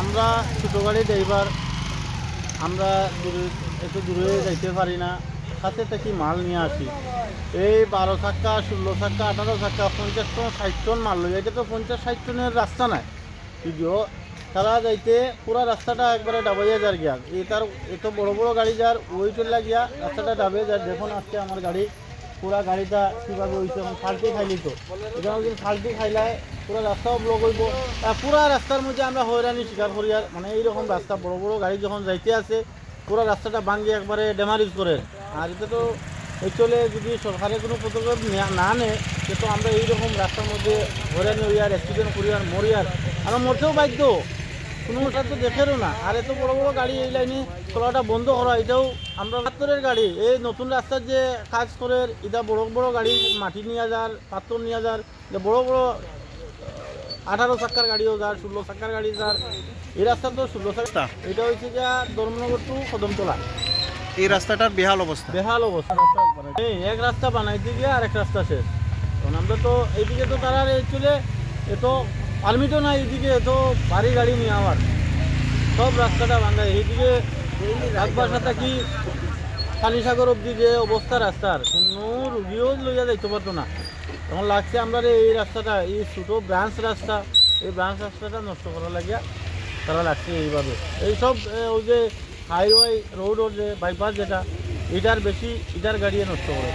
আমরা ছোটো গাড়ি ড্রাইভার, আমরা একটু দূরে যাইতে পারি না, সাথে থেকে মাল নিয়ে আসি। এই 12 চাক্কা, 16 চাক্কা, 18 চাক্কা, 50 টন 60 টন মাল লই। এটা তো 50-60 টনের রাস্তা নাই, যদিও তারা যাইতে পুরা রাস্তাটা একবারে ডাবাইয়া যার গিয়া। এটার এত বড় বড় গাড়ি যার ওই চলে গিয়া রাস্তাটা ডাবে যার। দেখুন আজকে আমার গাড়ি, পুরা গাড়িটা কীভাবে হয়েছে, এখন ফাল্টি খাইলি তো এখানে যদি ফাল্টি খাইলায় পুরা রাস্তাও ব্লক হইব। পুরা রাস্তার মধ্যে আমরা হয়রানি শিকার করি। আর মানে এইরকম রাস্তা বড় বড় গাড়ি যখন যাইতে আসে পুরা রাস্তাটা ভাঙ্গি একবারে ড্যামারেজ করে। আর এটা তো চলে যদি সরকারের কোনো পদক্ষেপ না নেয়, তো আমরা এইরকম রাস্তার মধ্যে হয়রানি হই আর অ্যাক্সিডেন্ট করি আর মরি। আর আমরা মরতেও বাধ্য, কোনোটা তো দেখেরও না। আর এত বড় বড় গাড়ি এই লাইনে চলাটা বন্ধ করা, এটাও আমরা পাথরের গাড়ি এই নতুন রাস্তার যে কাজ করে, এটা বড় বড় গাড়ি মাটি নিয়ে যার, পাথর নিয়ে যার, বড় বড় 18 চাক্কার গাড়িও যার, 16 চাক্কার গাড়ি যার। এই রাস্তা তো 16 চাক্কা, এটা হচ্ছে যে ধর্মনগর টু কদমতলা। এই রাস্তাটার বেহাল অবস্থা। এই এক রাস্তা বানাইতে গিয়ে আর এক রাস্তা শেষ। কারণ আমরা তো এইদিকে তো তারা চলে এত পারমিটও নাই, এইদিকে এত ভারী গাড়ি নিয়ে আবার সব রাস্তাটা ভাঙা। এইদিকে রাজবাসা থাকি পানিসাগর অব্দি যে অবস্থা রাস্তার, কোনো রুগীও লইয়া যাইতে পারতো না। তখন লাগছে আমরা এই রাস্তাটা, এই ছোটো ব্রাঞ্চ রাস্তা, এই ব্রাঞ্চ রাস্তাটা নষ্ট করা লাগিয়া তারা লাগছে এইভাবে। এইসব ওই যে হাইওয়ে রোড যে বাইপাস যেটা, এটার বেশি এটার গাড়িয়ে নষ্ট করে।